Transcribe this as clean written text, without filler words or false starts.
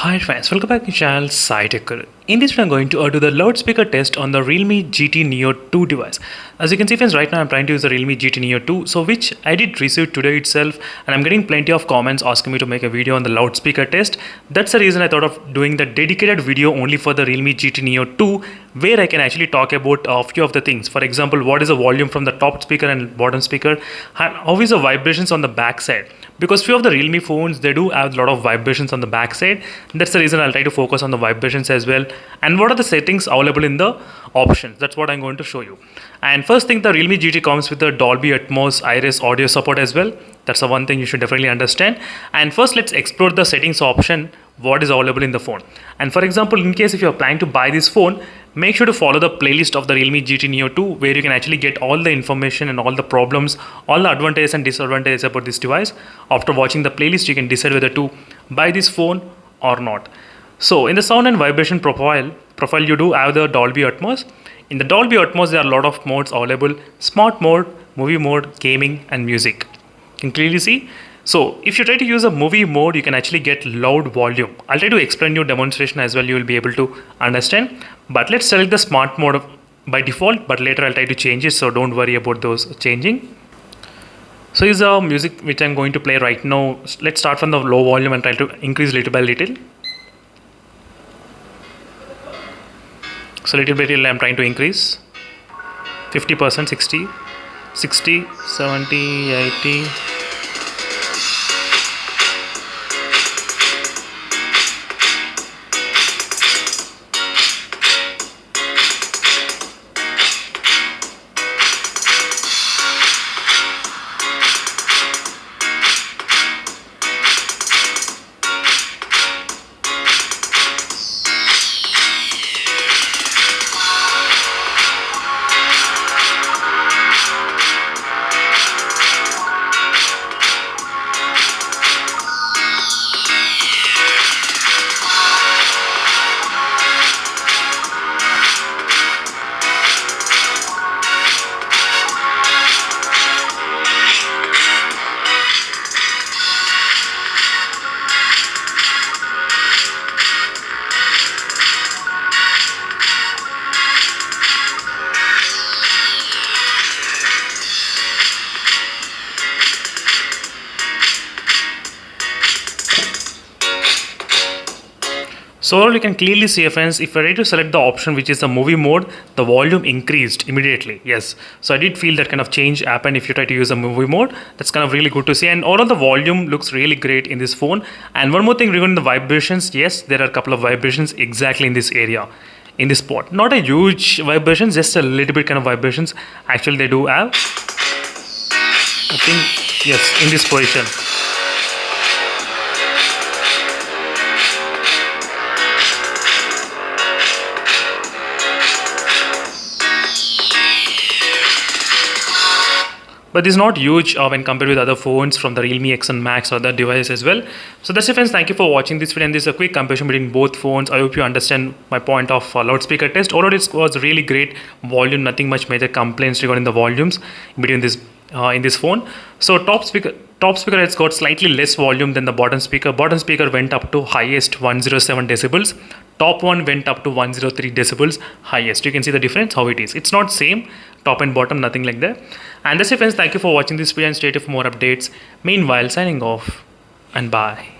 Hi friends, welcome back to the channel SciTech. In this video, I'm going to do the loudspeaker test on the Realme GT Neo 2 device. As you can see friends, right now I'm trying to use the Realme GT Neo 2, so which I did receive today itself, and I'm getting plenty of comments asking me to make a video on the loudspeaker test. That's the reason I thought of doing the dedicated video only for the Realme GT Neo 2, where I can actually talk about a few of the things. For example, what is the volume from the top speaker and bottom speaker, and how is the vibrations on the back side. Because few of the Realme phones, they do have a lot of vibrations on the back side. That's the reason I'll try to focus on the vibrations as well. And what are the settings available in the options? That's what I'm going to show you. And first thing, the Realme GT comes with the Dolby Atmos Iris audio support as well. That's the one thing you should definitely understand. And first, let's explore the settings option, what is available in the phone. And for example, in case if you're planning to buy this phone, make sure to follow the playlist of the Realme GT Neo 2, where you can actually get all the information and all the problems, all the advantages and disadvantages about this device. After watching the playlist, you can decide whether to buy this phone or not. So in the sound and vibration profile you do have the Dolby Atmos. In the Dolby Atmos, there are a lot of modes available: smart mode, movie mode, gaming, and music. You can clearly see. So if you try to use a movie mode, you can actually get loud volume. I'll try to explain you demonstration as well, you will be able to understand. But let's select the smart mode by default, but later I'll try to change it, so don't worry about those changing. So is the music which I'm going to play right now. Let's start from the low volume and try to increase little by little. So little by little I'm trying to increase. 50%, 60, 60, 70, 80. So you can clearly see, friends, if I try to select the option which is the movie mode, the volume increased immediately. Yes, so I did feel that kind of change happened if you try to use a movie mode. That's kind of really good to see, and all of the volume looks really great in this phone. And one more thing regarding the vibrations, yes, there are a couple of vibrations exactly in this area, in this spot. Not a huge vibrations, just a little bit kind of vibrations. Actually, they do have, I think, yes, in this position. But this is not huge when compared with other phones from the Realme X and Max or other devices as well. So that's it friends, thank you for watching this video, and this is a quick comparison between both phones. I hope you understand my point of loudspeaker test. Although it was really great volume, nothing much major complaints regarding the volumes between this in this phone. So top speaker has got slightly less volume than the bottom speaker. Bottom speaker went up to highest 107 decibels. Top one went up to 103 decibels highest. You can see the difference how it is. It's not same top and bottom, nothing like that. And that's it friends, thank you for watching this video and stay tuned for more updates. Meanwhile, signing off and bye.